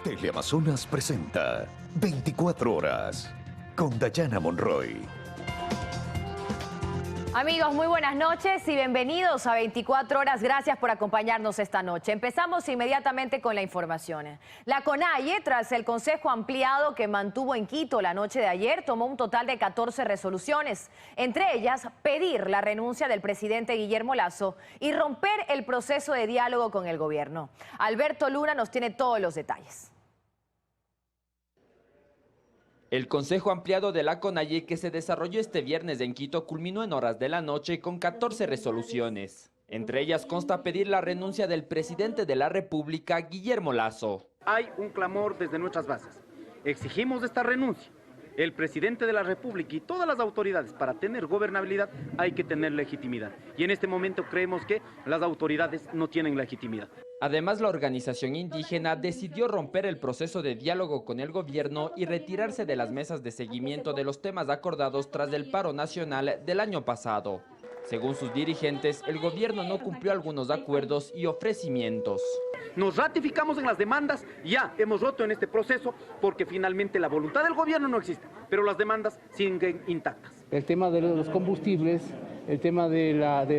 Teleamazonas presenta 24 horas con Dayana Monroy. Amigos, muy buenas noches y bienvenidos a 24 horas. Gracias por acompañarnos esta noche. Empezamos inmediatamente con la información. La CONAIE, tras el consejo ampliado que mantuvo en Quito la noche de ayer, tomó un total de 14 resoluciones. Entre ellas, pedir la renuncia del presidente Guillermo Lasso y romper el proceso de diálogo con el gobierno. Alberto Luna nos tiene todos los detalles. El consejo ampliado de la CONAIE que se desarrolló este viernes en Quito culminó en horas de la noche con 14 resoluciones. Entre ellas consta pedir la renuncia del presidente de la República, Guillermo Lasso. Hay un clamor desde nuestras bases. Exigimos esta renuncia. El presidente de la República y todas las autoridades, para tener gobernabilidad, hay que tener legitimidad. Y en este momento creemos que las autoridades no tienen legitimidad. Además, la organización indígena decidió romper el proceso de diálogo con el gobierno y retirarse de las mesas de seguimiento de los temas acordados tras el paro nacional del año pasado. Según sus dirigentes, el gobierno no cumplió algunos acuerdos y ofrecimientos. Nos ratificamos en las demandas, ya hemos roto en este proceso porque finalmente la voluntad del gobierno no existe, pero las demandas siguen intactas. El tema de los combustibles, el tema de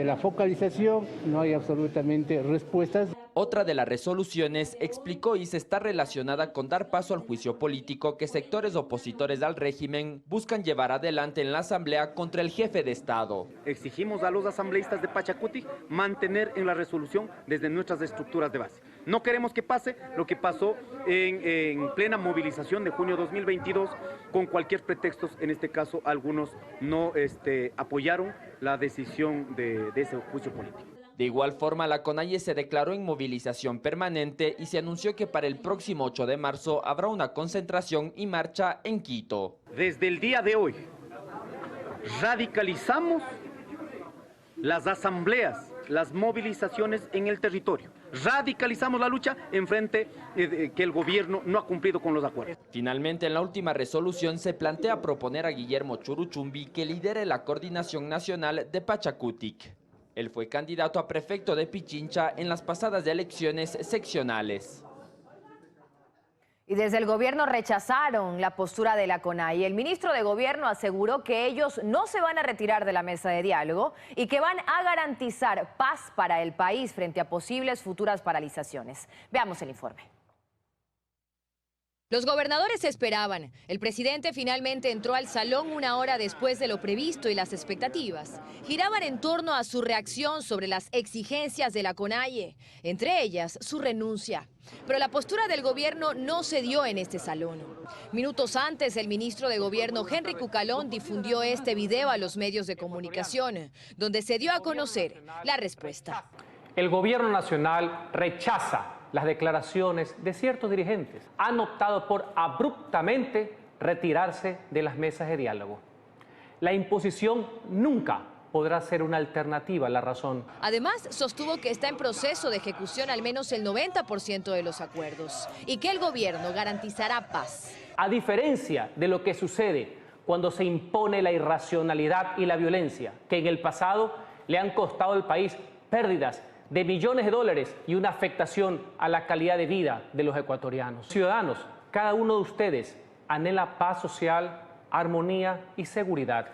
la focalización, no hay absolutamente respuestas. Otra de las resoluciones, explicó ICE, está relacionada con dar paso al juicio político que sectores opositores al régimen buscan llevar adelante en la Asamblea contra el jefe de Estado. Exigimos a los asambleístas de Pachacuti mantener en la resolución desde nuestras estructuras de base. No queremos que pase lo que pasó en plena movilización de junio de 2022 con cualquier pretexto. En este caso, algunos no apoyaron la decisión de ese juicio político. De igual forma, la CONAIE se declaró en movilización permanente y se anunció que para el próximo 8 de marzo habrá una concentración y marcha en Quito. Desde el día de hoy, radicalizamos las asambleas, las movilizaciones en el territorio. Radicalizamos la lucha en frente que el gobierno no ha cumplido con los acuerdos. Finalmente, en la última resolución se plantea proponer a Guillermo Churuchumbi que lidere la Coordinación Nacional de Pachacutic. Él fue candidato a prefecto de Pichincha en las pasadas elecciones seccionales. Y desde el gobierno rechazaron la postura de la CONAIE. El ministro de Gobierno aseguró que ellos no se van a retirar de la mesa de diálogo y que van a garantizar paz para el país frente a posibles futuras paralizaciones. Veamos el informe. Los gobernadores esperaban. El presidente finalmente entró al salón una hora después de lo previsto y las expectativas giraban en torno a su reacción sobre las exigencias de la CONAIE, entre ellas su renuncia. Pero la postura del gobierno no se dio en este salón. Minutos antes, el ministro de Gobierno, Henry Cucalón, difundió este video a los medios de comunicación, donde se dio a conocer la respuesta. El gobierno nacional rechaza las declaraciones de ciertos dirigentes. Han optado por abruptamente retirarse de las mesas de diálogo. La imposición nunca podrá ser una alternativa a la razón. Además, sostuvo que está en proceso de ejecución al menos el 90% de los acuerdos y que el gobierno garantizará paz. A diferencia de lo que sucede cuando se impone la irracionalidad y la violencia, que en el pasado le han costado al país pérdidas de millones de dólares y una afectación a la calidad de vida de los ecuatorianos. Ciudadanos, cada uno de ustedes anhela paz social, armonía y seguridad.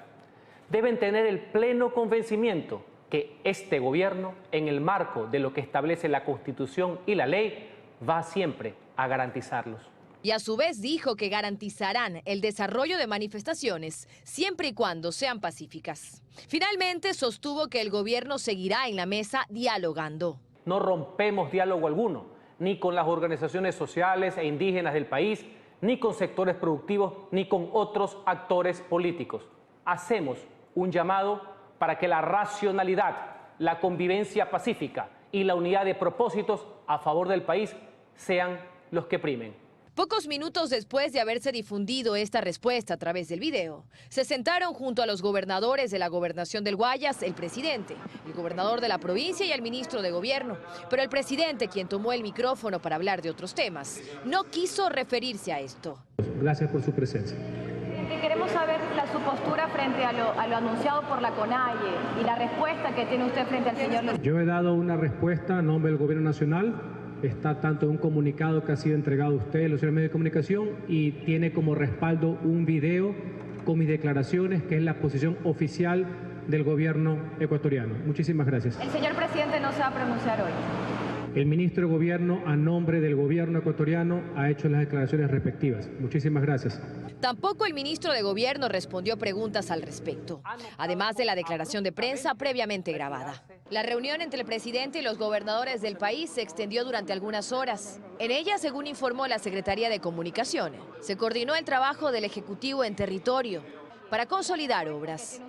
Deben tener el pleno convencimiento que este gobierno, en el marco de lo que establece la Constitución y la ley, va siempre a garantizarlos. Y a su vez dijo que garantizarán el desarrollo de manifestaciones siempre y cuando sean pacíficas. Finalmente sostuvo que el gobierno seguirá en la mesa dialogando. No rompemos diálogo alguno, ni con las organizaciones sociales e indígenas del país, ni con sectores productivos, ni con otros actores políticos. Hacemos un llamado para que la racionalidad, la convivencia pacífica y la unidad de propósitos a favor del país sean los que primen. Pocos minutos después de haberse difundido esta respuesta a través del video, se sentaron junto a los gobernadores de la gobernación del Guayas, el presidente, el gobernador de la provincia y el ministro de Gobierno. Pero el presidente, quien tomó el micrófono para hablar de otros temas, no quiso referirse a esto. Gracias por su presencia. Queremos saber su postura frente a lo anunciado por la CONAIE y la respuesta que tiene usted frente al señor. Yo he dado una respuesta a nombre del Gobierno Nacional está tanto en un comunicado que ha sido entregado a ustedes, los medios de comunicación, y tiene como respaldo un video con mis declaraciones, que es la posición oficial del gobierno ecuatoriano. Muchísimas gracias. El señor presidente no se va a pronunciar hoy. El ministro de Gobierno, a nombre del gobierno ecuatoriano, ha hecho las declaraciones respectivas. Muchísimas gracias. Tampoco el ministro de Gobierno respondió preguntas al respecto, además de la declaración de prensa previamente grabada. La reunión entre el presidente y los gobernadores del país se extendió durante algunas horas. En ella, según informó la Secretaría de Comunicación, se coordinó el trabajo del Ejecutivo en territorio para consolidar obras.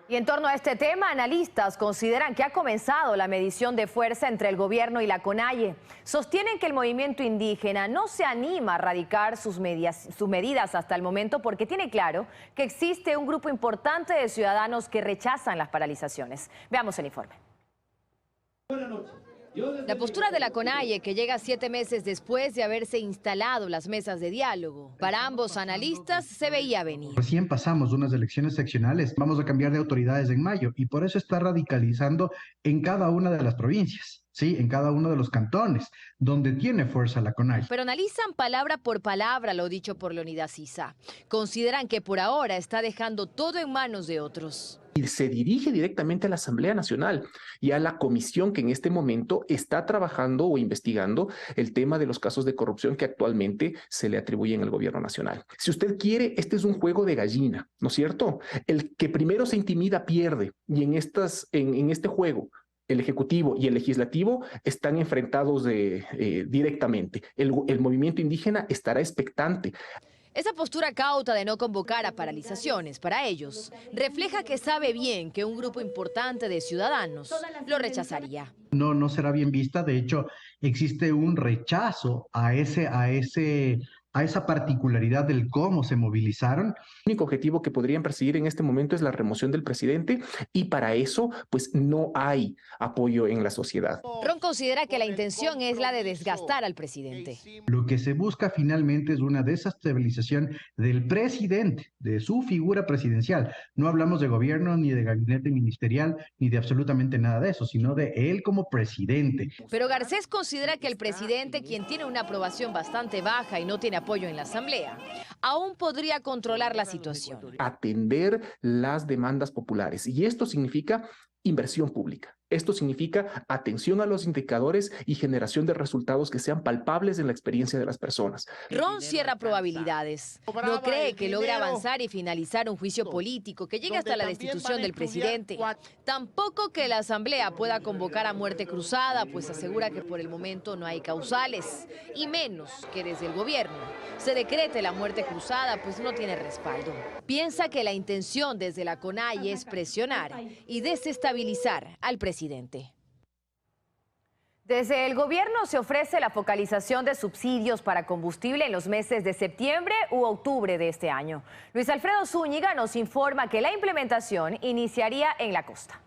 Y en torno a este tema, analistas consideran que ha comenzado la medición de fuerza entre el gobierno y la CONAIE. Sostienen que el movimiento indígena no se anima a radicar sus medidas hasta el momento porque tiene claro que existe un grupo importante de ciudadanos que rechazan las paralizaciones. Veamos el informe. Buenas noches. La postura de la CONAIE, que llega 7 meses después de haberse instalado las mesas de diálogo, para ambos analistas se veía venir. Recién pasamos unas elecciones seccionales, vamos a cambiar de autoridades en mayo y por eso está radicalizando en cada una de las provincias. Sí, en cada uno de los cantones, donde tiene fuerza la CONAIE. Pero analizan palabra por palabra lo dicho por Leonidas Issa. Consideran que por ahora está dejando todo en manos de otros. Y se dirige directamente a la Asamblea Nacional y a la comisión que en este momento está trabajando o investigando el tema de los casos de corrupción que actualmente se le atribuyen al gobierno nacional. Si usted quiere, este es un juego de gallina, ¿no es cierto? El que primero se intimida pierde y en este juego el Ejecutivo y el Legislativo están enfrentados directamente. El movimiento indígena estará expectante. Esa postura cauta de no convocar a paralizaciones para ellos refleja que sabe bien que un grupo importante de ciudadanos lo rechazaría. No será bien vista, de hecho existe un rechazo a esa particularidad del cómo se movilizaron. El único objetivo que podrían perseguir en este momento es la remoción del presidente y para eso pues no hay apoyo en la sociedad. Ron considera que la intención es la de desgastar al presidente. Lo que se busca finalmente es una desestabilización del presidente, de su figura presidencial. No hablamos de gobierno, ni de gabinete ministerial, ni de absolutamente nada de eso, sino de él como presidente. Pero Garcés considera que el presidente, quien tiene una aprobación bastante baja y no tiene apoyo en la Asamblea, aún podría controlar la situación. Atender las demandas populares y esto significa inversión pública. Esto significa atención a los indicadores y generación de resultados que sean palpables en la experiencia de las personas. Ron cierra probabilidades. No cree que logre avanzar y finalizar un juicio político que llegue hasta la destitución del presidente. Tampoco que la Asamblea pueda convocar a muerte cruzada, pues asegura que por el momento no hay causales. Y menos que desde el gobierno se decrete la muerte cruzada, pues no tiene respaldo. Piensa que la intención desde la CONAIE es presionar y desestabilizar al presidente. Desde el gobierno se ofrece la focalización de subsidios para combustible en los meses de septiembre u octubre de este año. Luis Alfredo Zúñiga nos informa que la implementación iniciaría en la costa.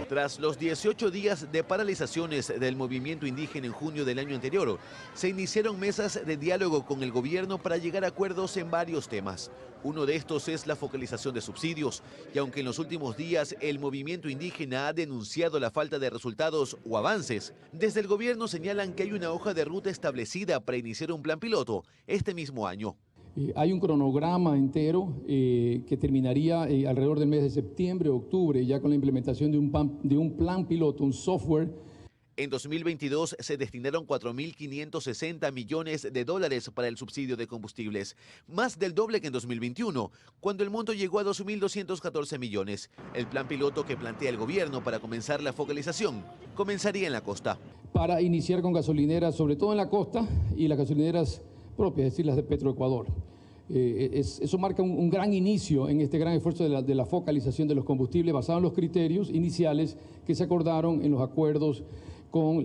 Tras los 18 días de paralizaciones del movimiento indígena en junio del año anterior, se iniciaron mesas de diálogo con el gobierno para llegar a acuerdos en varios temas. Uno de estos es la focalización de subsidios, y aunque en los últimos días el movimiento indígena ha denunciado la falta de resultados o avances, desde el gobierno señalan que hay una hoja de ruta establecida para iniciar un plan piloto este mismo año. Hay un cronograma entero que terminaría alrededor del mes de septiembre o octubre, ya con la implementación de un plan piloto, un software. En 2022 se destinaron 4.560 millones de dólares para el subsidio de combustibles, más del doble que en 2021, cuando el monto llegó a 2.214 millones. El plan piloto que plantea el gobierno para comenzar la focalización comenzaría en la costa. Para iniciar con gasolineras, sobre todo en la costa, y las gasolineras propias, es decir, las de Petroecuador. Eso marca un gran inicio en este gran esfuerzo de la focalización de los combustibles basado en los criterios iniciales que se acordaron en los acuerdos con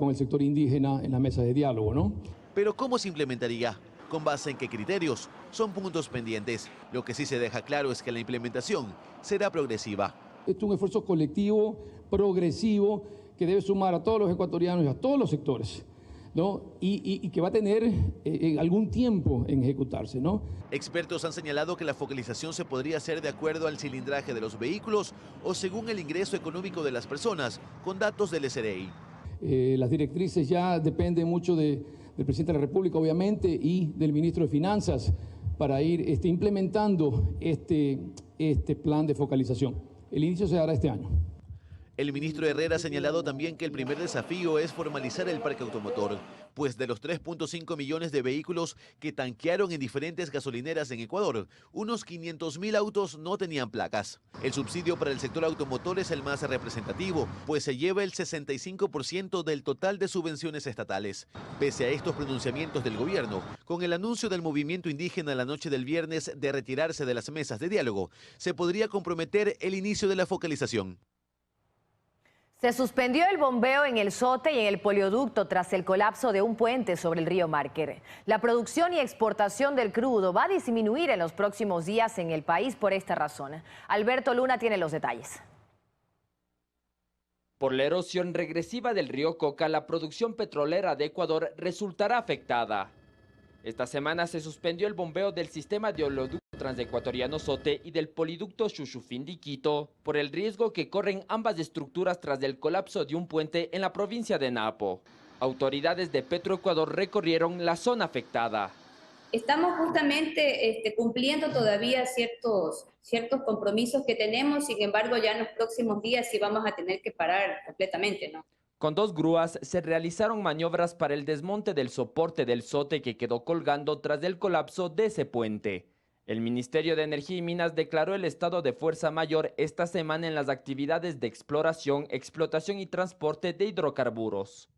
el sector indígena en la mesa de diálogo, ¿no? Pero ¿cómo se implementaría? ¿Con base en qué criterios? Son puntos pendientes. Lo que sí se deja claro es que la implementación será progresiva. Esto es un esfuerzo colectivo, progresivo, que debe sumar a todos los ecuatorianos y a todos los sectores, ¿no? Y que va a tener algún tiempo en ejecutarse, ¿no? Expertos han señalado que la focalización se podría hacer de acuerdo al cilindraje de los vehículos o según el ingreso económico de las personas, con datos del SRI. Las directrices ya dependen mucho del presidente de la República, obviamente, y del ministro de Finanzas para ir implementando este plan de focalización. El inicio se dará este año. El ministro Herrera ha señalado también que el primer desafío es formalizar el parque automotor, pues de los 3.5 millones de vehículos que tanquearon en diferentes gasolineras en Ecuador, unos 500.000 autos no tenían placas. El subsidio para el sector automotor es el más representativo, pues se lleva el 65% del total de subvenciones estatales. Pese a estos pronunciamientos del gobierno, con el anuncio del movimiento indígena la noche del viernes de retirarse de las mesas de diálogo, se podría comprometer el inicio de la focalización. Se suspendió el bombeo en el Sote y en el Polioducto tras el colapso de un puente sobre el río Márquer. La producción y exportación del crudo va a disminuir en los próximos días en el país por esta razón. Alberto Luna tiene los detalles. Por la erosión regresiva del río Coca, la producción petrolera de Ecuador resultará afectada. Esta semana se suspendió el bombeo del sistema de oleoducto transecuatoriano Sote y del poliducto Chuchufindi-Quito por el riesgo que corren ambas estructuras tras el colapso de un puente en la provincia de Napo. Autoridades de Petroecuador recorrieron la zona afectada. Estamos justamente cumpliendo todavía ciertos compromisos que tenemos, sin embargo ya en los próximos días sí vamos a tener que parar completamente, ¿no? Con 2 grúas se realizaron maniobras para el desmonte del soporte del Sote que quedó colgando tras el colapso de ese puente. El Ministerio de Energía y Minas declaró el estado de fuerza mayor esta semana en las actividades de exploración, explotación y transporte de hidrocarburos.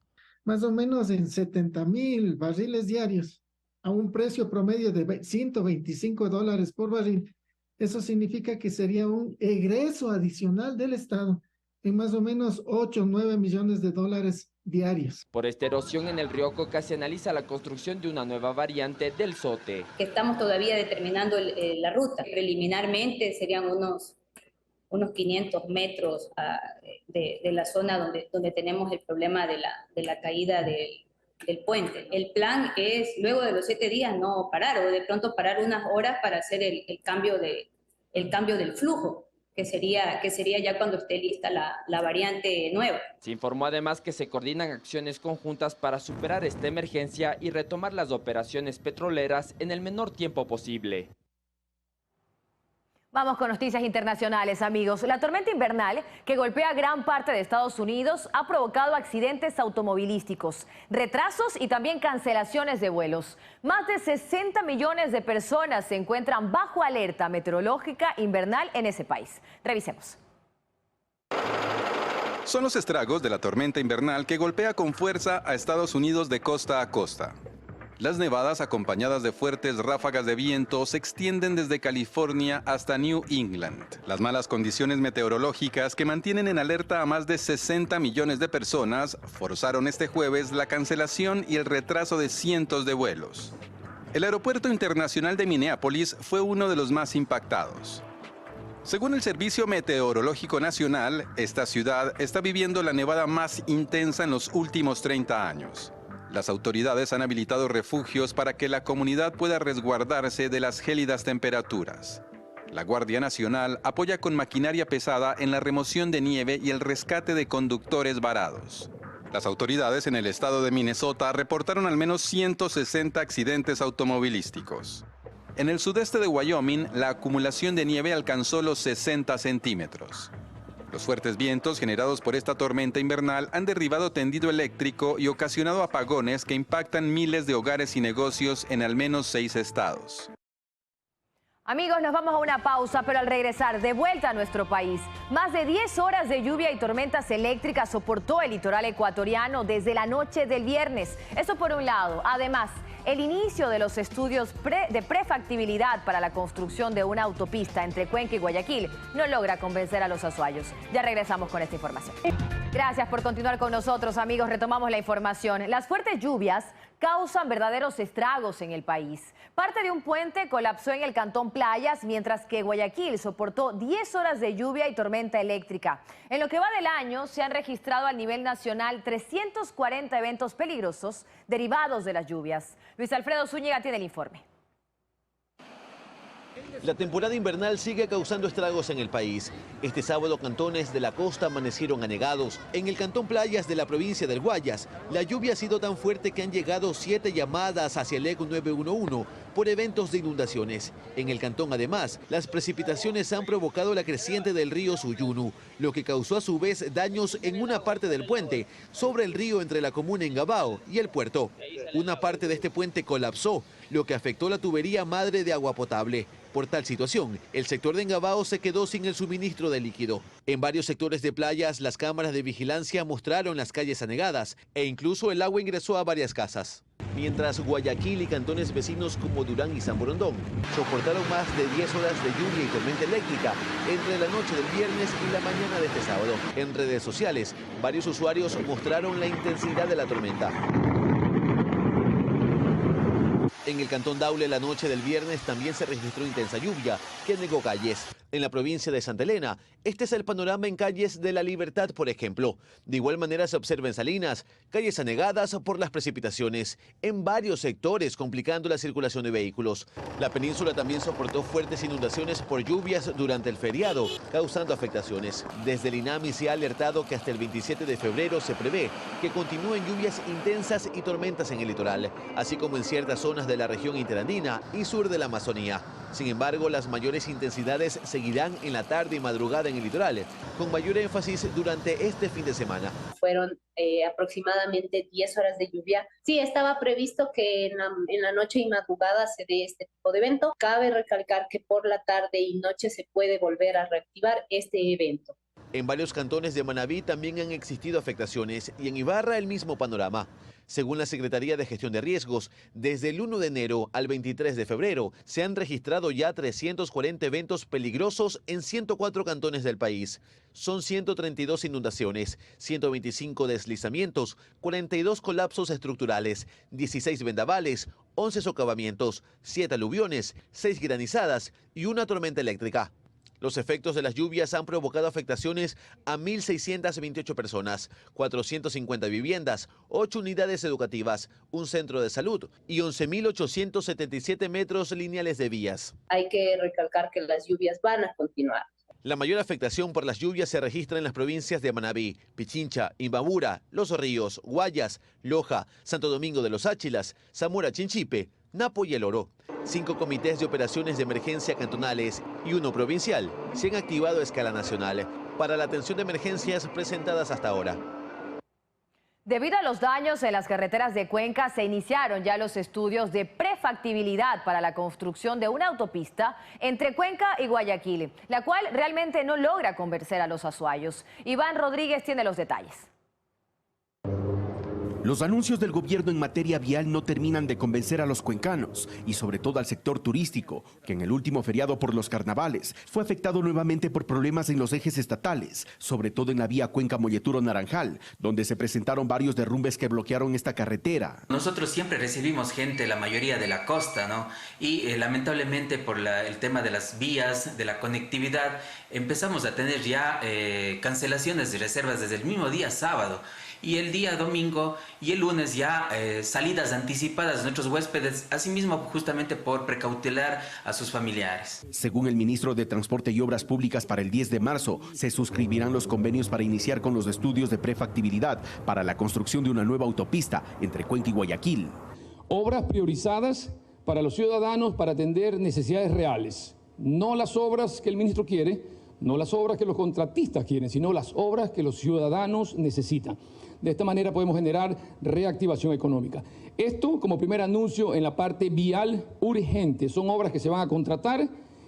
Más o menos en 70.000 barriles diarios, a un precio promedio de $125 por barril. Eso significa que sería un egreso adicional del Estado en más o menos 8 o 9 millones de dólares diarios. Por esta erosión en el río Coca se analiza la construcción de una nueva variante del Sote. Estamos todavía determinando la ruta. Preliminarmente serían unos 500 metros de la zona donde tenemos el problema de la caída del puente. El plan es luego de los 7 días no parar o de pronto parar unas horas para hacer el cambio del flujo. Que sería ya cuando esté lista la variante nueva. Se informó además que se coordinan acciones conjuntas para superar esta emergencia y retomar las operaciones petroleras en el menor tiempo posible. Vamos con noticias internacionales, amigos. La tormenta invernal que golpea gran parte de Estados Unidos ha provocado accidentes automovilísticos, retrasos y también cancelaciones de vuelos. Más de 60 millones de personas se encuentran bajo alerta meteorológica invernal en ese país. Revisemos. Son los estragos de la tormenta invernal que golpea con fuerza a Estados Unidos de costa a costa. Las nevadas acompañadas de fuertes ráfagas de viento se extienden desde California hasta New England. Las malas condiciones meteorológicas que mantienen en alerta a más de 60 millones de personas forzaron este jueves la cancelación y el retraso de cientos de vuelos. El aeropuerto internacional de Minneapolis fue uno de los más impactados. Según el Servicio Meteorológico Nacional, esta ciudad está viviendo la nevada más intensa en los últimos 30 años. Las autoridades han habilitado refugios para que la comunidad pueda resguardarse de las gélidas temperaturas. La Guardia Nacional apoya con maquinaria pesada en la remoción de nieve y el rescate de conductores varados. Las autoridades en el estado de Minnesota reportaron al menos 160 accidentes automovilísticos. En el sudeste de Wyoming, la acumulación de nieve alcanzó los 60 centímetros. Los fuertes vientos generados por esta tormenta invernal han derribado tendido eléctrico y ocasionado apagones que impactan miles de hogares y negocios en al menos 6 estados. Amigos, nos vamos a una pausa, pero al regresar de vuelta a nuestro país, más de 10 horas de lluvia y tormentas eléctricas soportó el litoral ecuatoriano desde la noche del viernes. Eso por un lado. Además, el inicio de los estudios de prefactibilidad para la construcción de una autopista entre Cuenca y Guayaquil no logra convencer a los azuayos. Ya regresamos con esta información. Gracias por continuar con nosotros, amigos. Retomamos la información. Las fuertes lluvias causan verdaderos estragos en el país. Parte de un puente colapsó en el cantón Playas, mientras que Guayaquil soportó 10 horas de lluvia y tormenta eléctrica. En lo que va del año, se han registrado a nivel nacional 340 eventos peligrosos derivados de las lluvias. Luis Alfredo Zúñiga tiene el informe. La temporada invernal sigue causando estragos en el país. Este sábado, cantones de la costa amanecieron anegados. En el cantón Playas de la provincia del Guayas, la lluvia ha sido tan fuerte que han llegado 7 llamadas hacia el ECO 911 por eventos de inundaciones. En el cantón, además, las precipitaciones han provocado la creciente del río Suyunu, lo que causó a su vez daños en una parte del puente sobre el río entre la comuna Engabao y el puerto. Una parte de este puente colapsó, lo que afectó la tubería madre de agua potable. Por tal situación, el sector de Engabao se quedó sin el suministro de líquido. En varios sectores de Playas, las cámaras de vigilancia mostraron las calles anegadas e incluso el agua ingresó a varias casas. Mientras Guayaquil y cantones vecinos como Durán y San Borondón soportaron más de 10 horas de lluvia y tormenta eléctrica entre la noche del viernes y la mañana de este sábado. En redes sociales, varios usuarios mostraron la intensidad de la tormenta. En el cantón Daule, la noche del viernes también se registró intensa lluvia que negó calles. En la provincia de Santa Elena, este es el panorama en calles de La Libertad, por ejemplo. De igual manera se observa en Salinas, calles anegadas por las precipitaciones en varios sectores, complicando la circulación de vehículos. La península también soportó fuertes inundaciones por lluvias durante el feriado, causando afectaciones. Desde el INAMI se ha alertado que hasta el 27 de febrero se prevé que continúen lluvias intensas y tormentas en el litoral, así como en ciertas zonas de la región interandina y sur de la Amazonía. Sin embargo, las mayores intensidades seguirán en la tarde y madrugada en el litoral, con mayor énfasis durante este fin de semana. Fueron aproximadamente 10 horas de lluvia. Sí, estaba previsto que en la noche y madrugada se dé este tipo de evento. Cabe recalcar que por la tarde y noche se puede volver a reactivar este evento. En varios cantones de Manabí también han existido afectaciones y en Ibarra el mismo panorama. Según la Secretaría de Gestión de Riesgos, desde el 1 de enero al 23 de febrero se han registrado ya 340 eventos peligrosos en 104 cantones del país. Son 132 inundaciones, 125 deslizamientos, 42 colapsos estructurales, 16 vendavales, 11 socavamientos, 7 aluviones, 6 granizadas y una tormenta eléctrica. Los efectos de las lluvias han provocado afectaciones a 1.628 personas, 450 viviendas, 8 unidades educativas, un centro de salud y 11.877 metros lineales de vías. Hay que recalcar que las lluvias van a continuar. La mayor afectación por las lluvias se registra en las provincias de Manabí, Pichincha, Imbabura, Los Ríos, Guayas, Loja, Santo Domingo de los Áchilas, Zamora Chinchipe, Napo y El Oro. 5 comités de operaciones de emergencia cantonales y 1 provincial se han activado a escala nacional para la atención de emergencias presentadas hasta ahora. Debido a los daños en las carreteras de Cuenca, se iniciaron ya los estudios de prefactibilidad para la construcción de una autopista entre Cuenca y Guayaquil, la cual realmente no logra convencer a los azuayos. Iván Rodríguez tiene los detalles. Los anuncios del gobierno en materia vial no terminan de convencer a los cuencanos y sobre todo al sector turístico, que en el último feriado por los carnavales fue afectado nuevamente por problemas en los ejes estatales, sobre todo en la vía Cuenca-Molleturo-Naranjal, donde se presentaron varios derrumbes que bloquearon esta carretera. Nosotros siempre recibimos gente, la mayoría de la costa, ¿no? Y lamentablemente por el tema de las vías, de la conectividad, empezamos a tener ya cancelaciones de reservas desde el mismo día sábado. Y el día domingo y el lunes ya salidas anticipadas de nuestros huéspedes, asimismo justamente por precautelar a sus familiares. Según el ministro de Transporte y Obras Públicas, para el 10 de marzo se suscribirán los convenios para iniciar con los estudios de prefactibilidad para la construcción de una nueva autopista entre Cuenca y Guayaquil. Obras priorizadas para los ciudadanos para atender necesidades reales, no las obras que el ministro quiere, no las obras que los contratistas quieren, sino las obras que los ciudadanos necesitan. De esta manera podemos generar reactivación económica. Esto como primer anuncio en la parte vial urgente. Son obras que se van a contratar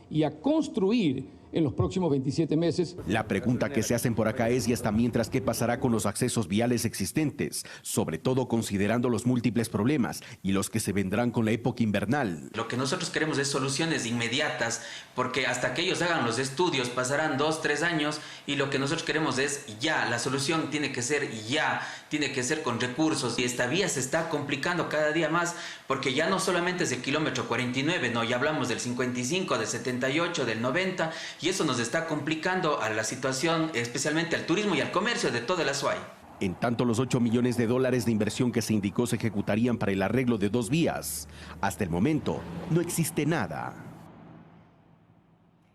y a construir en los próximos 27 meses. La pregunta que se hacen por acá es y hasta mientras qué pasará con los accesos viales existentes, sobre todo considerando los múltiples problemas y los que se vendrán con la época invernal. Lo que nosotros queremos es soluciones inmediatas, porque hasta que ellos hagan los estudios pasarán 2, 3 años y lo que nosotros queremos es ya, la solución tiene que ser ya, tiene que ser con recursos y esta vía se está complicando cada día más porque ya no solamente es el kilómetro 49, no, ya hablamos del 55, del 78, del 90 y eso nos está complicando a la situación, especialmente al turismo y al comercio de toda la Azuay. En tanto, los 8 millones de dólares de inversión que se indicó se ejecutarían para el arreglo de 2 vías. Hasta el momento, no existe nada.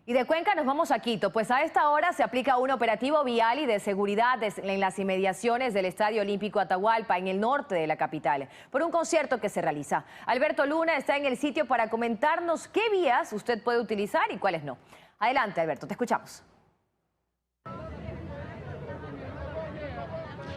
Y de Cuenca nos vamos a Quito, pues a esta hora se aplica un operativo vial y de seguridad en las inmediaciones del Estadio Olímpico Atahualpa, en el norte de la capital, por un concierto que se realiza. Alberto Luna está en el sitio para comentarnos qué vías usted puede utilizar y cuáles no. Adelante, Alberto, te escuchamos.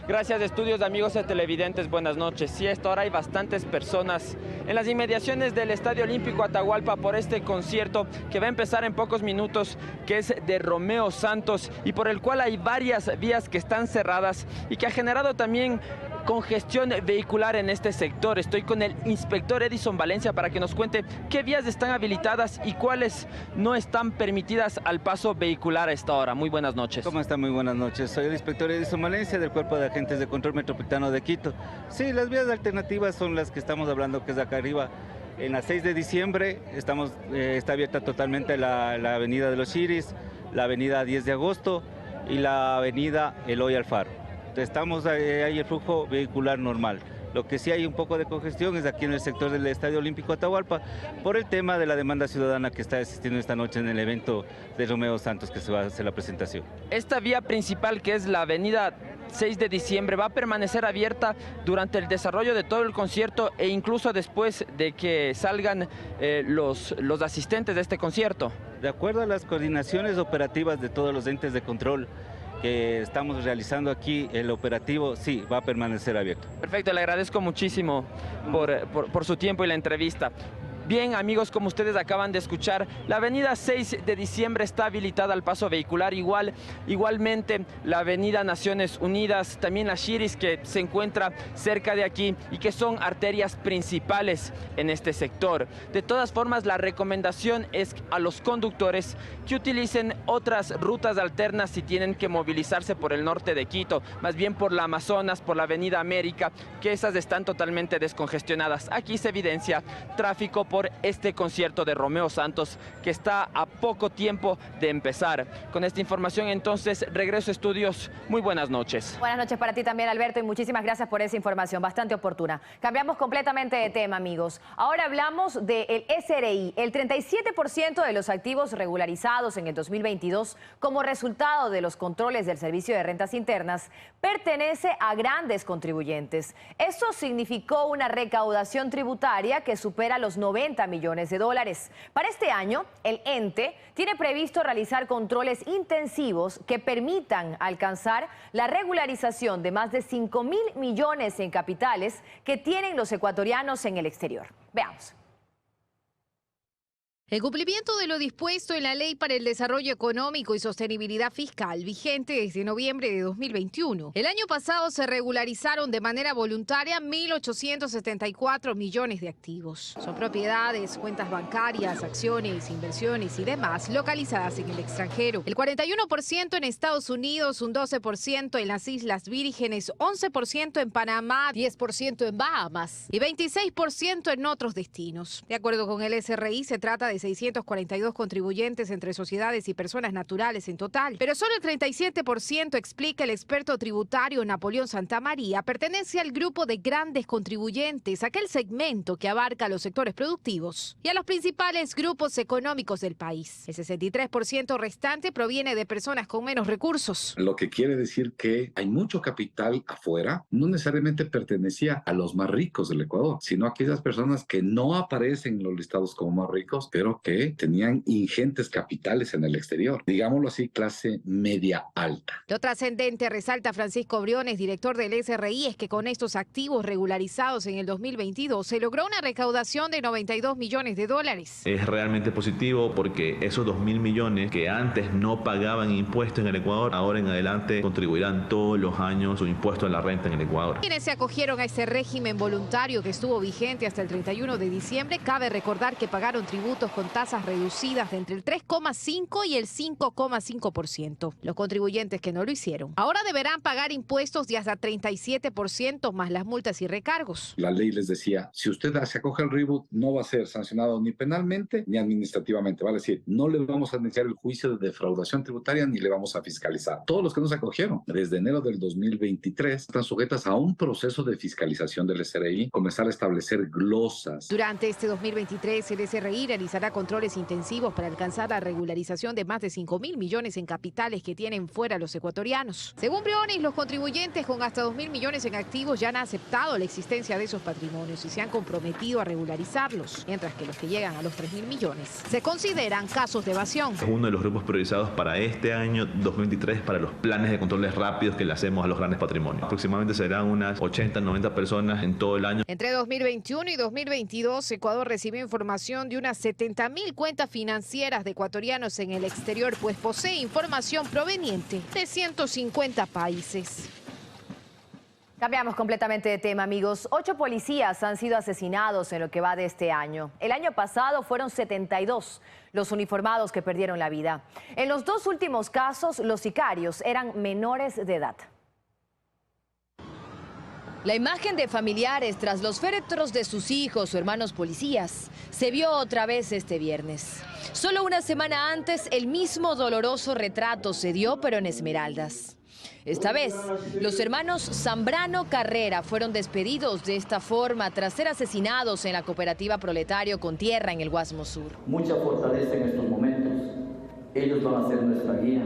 Gracias, estudios, amigos y televidentes, buenas noches. Sí, a esta hora hay bastantes personas en las inmediaciones del Estadio Olímpico Atahualpa por este concierto que va a empezar en pocos minutos, que es de Romeo Santos y por el cual hay varias vías que están cerradas y que ha generado también congestión vehicular en este sector. Estoy con el inspector Edison Valencia para que nos cuente qué vías están habilitadas y cuáles no están permitidas al paso vehicular a esta hora. Muy buenas noches. ¿Cómo está? Muy buenas noches. Soy el inspector Edison Valencia del Cuerpo de Agentes de Control Metropolitano de Quito. Sí, las vías alternativas son las que estamos hablando, que es acá arriba. En la 6 de diciembre está abierta totalmente la avenida de los Chiris, la avenida 10 de agosto y la avenida Eloy Alfaro. Estamos ahí el flujo vehicular normal. Lo que sí hay un poco de congestión es aquí en el sector del Estadio Olímpico Atahualpa por el tema de la demanda ciudadana que está asistiendo esta noche en el evento de Romeo Santos que se va a hacer la presentación. Esta vía principal, que es la avenida 6 de diciembre, va a permanecer abierta durante el desarrollo de todo el concierto e incluso después de que salgan los asistentes de este concierto. De acuerdo a las coordinaciones operativas de todos los entes de control que estamos realizando aquí, el operativo sí va a permanecer abierto. Perfecto, le agradezco muchísimo por su tiempo y la entrevista. Bien, amigos, como ustedes acaban de escuchar, la avenida 6 de diciembre está habilitada al paso vehicular, igualmente la avenida Naciones Unidas, también la Chiris, que se encuentra cerca de aquí y que son arterias principales en este sector. De todas formas, la recomendación es a los conductores que utilicen otras rutas alternas si tienen que movilizarse por el norte de Quito, más bien por la Amazonas, por la avenida América, que esas están totalmente descongestionadas. Aquí se evidencia tráfico por este concierto de Romeo Santos que está a poco tiempo de empezar. Con esta información entonces regreso a estudios. Muy buenas noches. Buenas noches para ti también, Alberto, y muchísimas gracias por esa información bastante oportuna. Cambiamos completamente de tema, amigos. Ahora hablamos del SRI, el 37% de los activos regularizados en el 2022 como resultado de los controles del Servicio de Rentas Internas pertenece a grandes contribuyentes. Eso significó una recaudación tributaria que supera los 90 millones de dólares. Para este año, el ente tiene previsto realizar controles intensivos que permitan alcanzar la regularización de más de 5.000 millones en capitales que tienen los ecuatorianos en el exterior. Veamos. El cumplimiento de lo dispuesto en la Ley para el Desarrollo Económico y Sostenibilidad Fiscal, vigente desde noviembre de 2021. El año pasado se regularizaron de manera voluntaria 1.874 millones de activos. Son propiedades, cuentas bancarias, acciones, inversiones y demás localizadas en el extranjero. El 41% en Estados Unidos, un 12% en las Islas Vírgenes, 11% en Panamá, 10% en Bahamas y 26% en otros destinos. De acuerdo con el SRI, se trata de 642 contribuyentes entre sociedades y personas naturales en total, pero solo el 37%, explica el experto tributario Napoleón Santamaría, pertenece al grupo de grandes contribuyentes, aquel segmento que abarca a los sectores productivos y a los principales grupos económicos del país. El 63% restante proviene de personas con menos recursos. Lo que quiere decir que hay mucho capital afuera, no necesariamente pertenecía a los más ricos del Ecuador, sino a aquellas personas que no aparecen en los listados como más ricos, pero pero que tenían ingentes capitales en el exterior, digámoslo así, clase media alta. Lo trascendente, resalta Francisco Briones, director del SRI, es que con estos activos regularizados en el 2022 se logró una recaudación de 92 millones de dólares. Es realmente positivo porque esos 2.000 millones que antes no pagaban impuestos en el Ecuador, ahora en adelante contribuirán todos los años su impuesto a la renta en el Ecuador. Quienes se acogieron a ese régimen voluntario que estuvo vigente hasta el 31 de diciembre, cabe recordar que pagaron tributos con tasas reducidas de entre el 3,5 y el 5,5%. Los contribuyentes que no lo hicieron ahora deberán pagar impuestos de hasta 37% más las multas y recargos. La ley les decía, si usted se acoge al RIBUT, no va a ser sancionado ni penalmente ni administrativamente. Vale decir, no le vamos a iniciar el juicio de defraudación tributaria ni le vamos a fiscalizar. Todos los que no se acogieron desde enero del 2023 están sujetas a un proceso de fiscalización del SRI, comenzar a establecer glosas. Durante este 2023, el SRI realizará controles intensivos para alcanzar la regularización de más de 5.000 millones en capitales que tienen fuera los ecuatorianos. Según Briones, los contribuyentes con hasta 2.000 millones en activos ya han aceptado la existencia de esos patrimonios y se han comprometido a regularizarlos, mientras que los que llegan a los 3.000 millones se consideran casos de evasión. Es uno de los grupos priorizados para este año 2023 para los planes de controles rápidos que le hacemos a los grandes patrimonios. Aproximadamente serán unas 80, 90 personas en todo el año. Entre 2021 y 2022, Ecuador recibió información de unas 70.000 cuentas financieras de ecuatorianos en el exterior, pues posee información proveniente de 150 países. Cambiamos completamente de tema, amigos. 8 policías han sido asesinados en lo que va de este año. El año pasado fueron 72 los uniformados que perdieron la vida. En los 2 últimos casos, los sicarios eran menores de edad. La imagen de familiares tras los féretros de sus hijos o hermanos policías se vio otra vez este viernes. Solo una semana antes, el mismo doloroso retrato se dio, pero en Esmeraldas. Esta vez, los hermanos Zambrano Carrera fueron despedidos de esta forma tras ser asesinados en la cooperativa Proletario con Tierra en el Guasmo Sur. Mucha fortaleza en estos momentos. Ellos van a ser nuestra guía.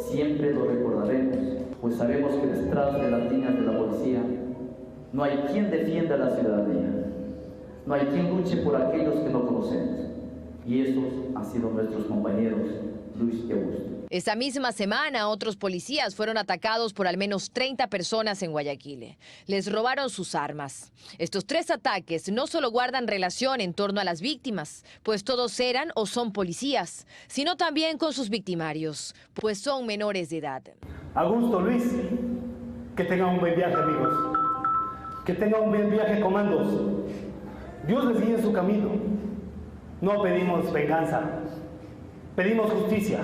Siempre lo recordaremos, pues sabemos que detrás de las líneas de la policía no hay quien defienda a la ciudadanía. No hay quien luche por aquellos que no conocemos. Y esos han sido nuestros compañeros Luis y Augusto. Esta misma semana, otros policías fueron atacados por al menos 30 personas en Guayaquil. Les robaron sus armas. Estos 3 ataques no solo guardan relación en torno a las víctimas, pues todos eran o son policías, sino también con sus victimarios, pues son menores de edad. Augusto, Luis, que tengan un buen viaje, amigos. Que tengan un buen viaje, comandos. Dios les guíe en su camino. No pedimos venganza, pedimos justicia.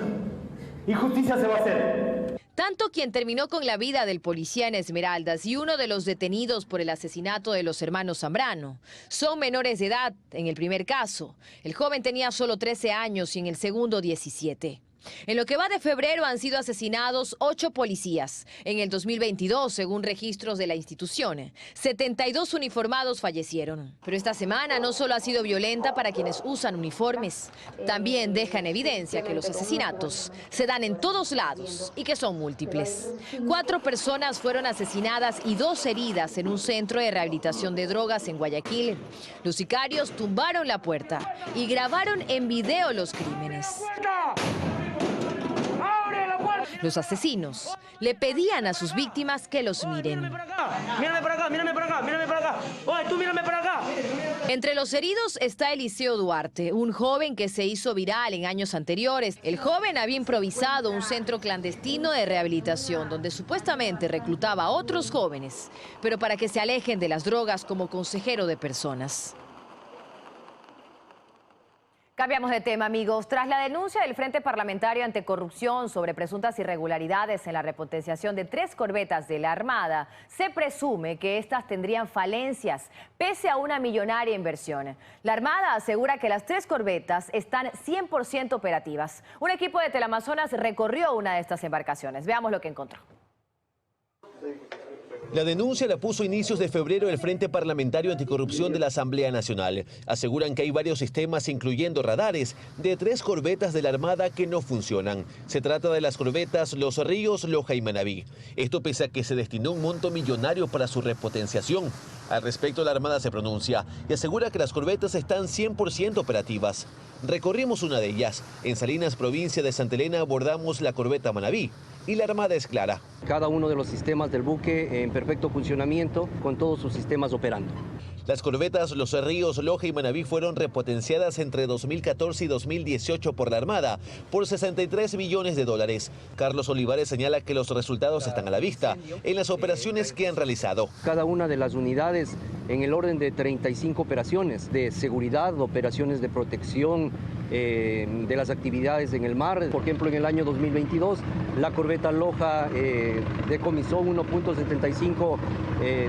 Y justicia se va a hacer. Tanto quien terminó con la vida del policía en Esmeraldas y uno de los detenidos por el asesinato de los hermanos Zambrano son menores de edad en el primer caso. El joven tenía solo 13 años y en el segundo 17. En lo que va de febrero han sido asesinados 8 policías. En el 2022, según registros de la institución, 72 uniformados fallecieron. Pero esta semana no solo ha sido violenta para quienes usan uniformes, también deja en evidencia que los asesinatos se dan en todos lados y que son múltiples. 4 personas fueron asesinadas y 2 heridas en un centro de rehabilitación de drogas en Guayaquil. Los sicarios tumbaron la puerta y grabaron en video los crímenes. Los asesinos le pedían a sus víctimas que los miren. Mírame para acá, mírame para acá, mírame para acá. Oye, tú mírame para acá. Entre los heridos está Eliseo Duarte, un joven que se hizo viral en años anteriores. El joven había improvisado un centro clandestino de rehabilitación donde supuestamente reclutaba a otros jóvenes, pero para que se alejen de las drogas como consejero de personas. Cambiamos de tema, amigos. Tras la denuncia del Frente Parlamentario Anticorrupción sobre presuntas irregularidades en la repotenciación de 3 corbetas de la Armada, se presume que estas tendrían falencias, pese a una millonaria inversión. La Armada asegura que las 3 corbetas están 100% operativas. Un equipo de Teleamazonas recorrió una de estas embarcaciones. Veamos lo que encontró. La denuncia la puso a inicios de febrero el Frente Parlamentario Anticorrupción de la Asamblea Nacional. Aseguran que hay varios sistemas, incluyendo radares, de 3 corbetas de la Armada que no funcionan. Se trata de las corbetas Los Ríos, Loja y Manabí. Esto pese a que se destinó un monto millonario para su repotenciación. Al respecto, la Armada se pronuncia y asegura que las corbetas están 100% operativas. Recorrimos una de ellas. En Salinas, provincia de Santa Elena, abordamos la corbeta Manabí. Y la armada es clara. Cada uno de los sistemas del buque en perfecto funcionamiento, con todos sus sistemas operando. Las corbetas Los Ríos, Loja y Manabí fueron repotenciadas entre 2014 y 2018 por la Armada por $63 millones. Carlos Olivares señala que los resultados están a la vista en las operaciones que han realizado. Cada una de las unidades en el orden de 35 operaciones de seguridad, operaciones de protección de las actividades en el mar. Por ejemplo, en el año 2022, la corbeta Loja decomisó 1.75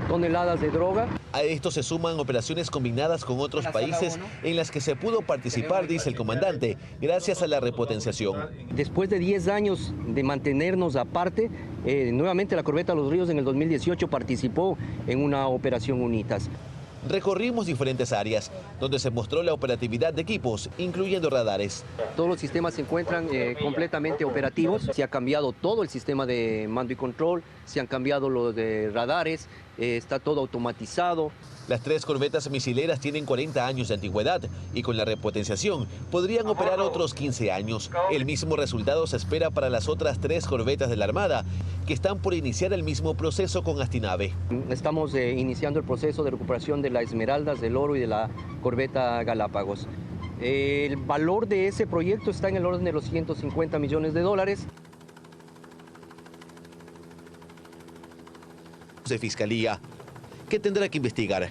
toneladas de droga. A esto se suman operaciones combinadas con otros países en las que se pudo participar, dice el comandante, gracias a la repotenciación. Después de 10 años de mantenernos aparte, nuevamente la corbeta Los Ríos en el 2018 participó en una operación UNITAS. Recorrimos diferentes áreas, donde se mostró la operatividad de equipos, incluyendo radares. Todos los sistemas se encuentran completamente operativos. Se ha cambiado todo el sistema de mando y control, se han cambiado los de radares, está todo automatizado. Las 3 corbetas misileras tienen 40 años de antigüedad y con la repotenciación podrían operar otros 15 años. El mismo resultado se espera para las otras 3 corbetas de la Armada, que están por iniciar el mismo proceso con Astinave. Estamos iniciando el proceso de recuperación de la Esmeraldas, del Oro y de la corbeta Galápagos. El valor de ese proyecto está en el orden de los $150 millones. De Fiscalía, que tendrá que investigar.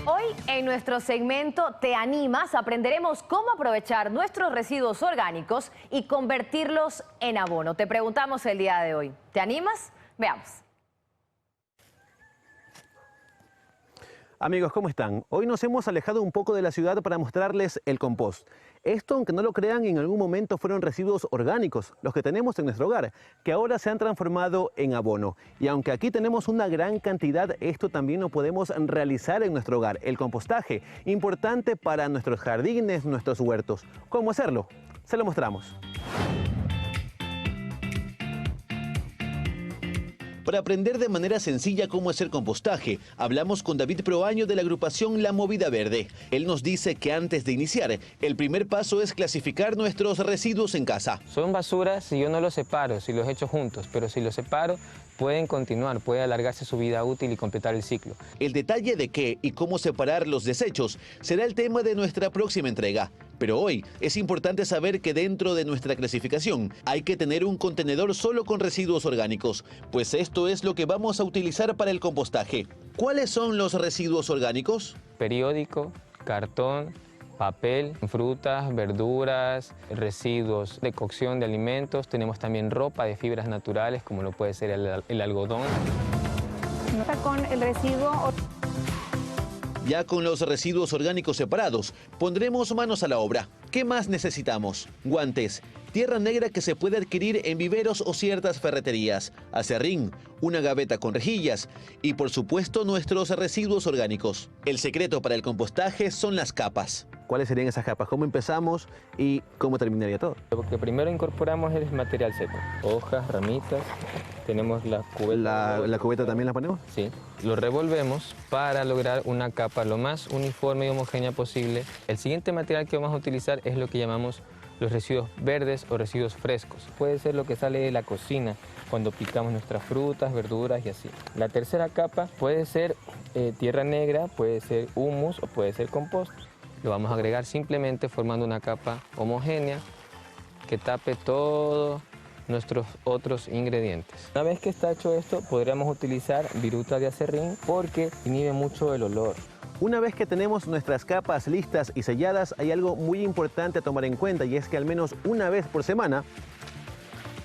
Hoy en nuestro segmento ¿Te animas? Aprenderemos cómo aprovechar nuestros residuos orgánicos y convertirlos en abono. Te preguntamos el día de hoy, ¿te animas? Veamos. Amigos, ¿cómo están? Hoy nos hemos alejado un poco de la ciudad para mostrarles el compost. Esto, aunque no lo crean, en algún momento fueron residuos orgánicos, los que tenemos en nuestro hogar, que ahora se han transformado en abono. Y aunque aquí tenemos una gran cantidad, esto también lo podemos realizar en nuestro hogar. El compostaje, importante para nuestros jardines, nuestros huertos. ¿Cómo hacerlo? Se lo mostramos. Para aprender de manera sencilla cómo hacer compostaje, hablamos con David Proaño de la agrupación La Movida Verde. Él nos dice que antes de iniciar, el primer paso es clasificar nuestros residuos en casa. Son basuras si yo no los separo, si los echo juntos, pero si los separo, pueden continuar, puede alargarse su vida útil y completar el ciclo. El detalle de qué y cómo separar los desechos será el tema de nuestra próxima entrega. Pero hoy es importante saber que dentro de nuestra clasificación hay que tener un contenedor solo con residuos orgánicos, pues esto es lo que vamos a utilizar para el compostaje. ¿Cuáles son los residuos orgánicos? Periódico, cartón, papel, frutas, verduras, residuos de cocción de alimentos. Tenemos también ropa de fibras naturales, como lo puede ser el algodón. Con el residuo. Ya con los residuos orgánicos separados, pondremos manos a la obra. ¿Qué más necesitamos? Guantes, tierra negra que se puede adquirir en viveros o ciertas ferreterías, aserrín, una gaveta con rejillas y por supuesto nuestros residuos orgánicos. El secreto para el compostaje son las capas. ¿Cuáles serían esas capas? ¿Cómo empezamos y cómo terminaría todo? Lo que primero incorporamos es material seco, hojas, ramitas, tenemos la cubeta. ¿La cubeta también la ponemos? Sí, lo revolvemos para lograr una capa lo más uniforme y homogénea posible. El siguiente material que vamos a utilizar es lo que llamamos los residuos verdes o residuos frescos. Puede ser lo que sale de la cocina cuando picamos nuestras frutas, verduras y así. La tercera capa puede ser tierra negra, puede ser humus o puede ser compost. Lo vamos a agregar simplemente formando una capa homogénea que tape todos nuestros otros ingredientes. Una vez que está hecho esto, podríamos utilizar viruta de aserrín porque inhibe mucho el olor. Una vez que tenemos nuestras capas listas y selladas, hay algo muy importante a tomar en cuenta y es que al menos una vez por semana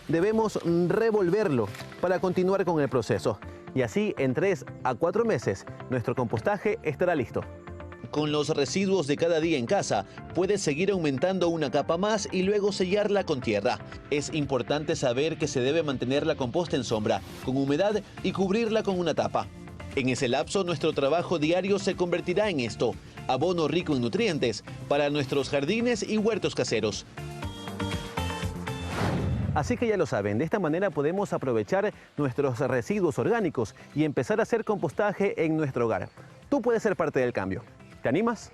debemos revolverlo para continuar con el proceso. Y así en 3 a 4 meses nuestro compostaje estará listo. Con los residuos de cada día en casa, puedes seguir aumentando una capa más y luego sellarla con tierra. Es importante saber que se debe mantener la composta en sombra, con humedad y cubrirla con una tapa. En ese lapso, nuestro trabajo diario se convertirá en esto, abono rico en nutrientes para nuestros jardines y huertos caseros. Así que ya lo saben, de esta manera podemos aprovechar nuestros residuos orgánicos y empezar a hacer compostaje en nuestro hogar. Tú puedes ser parte del cambio. ¿Te animas?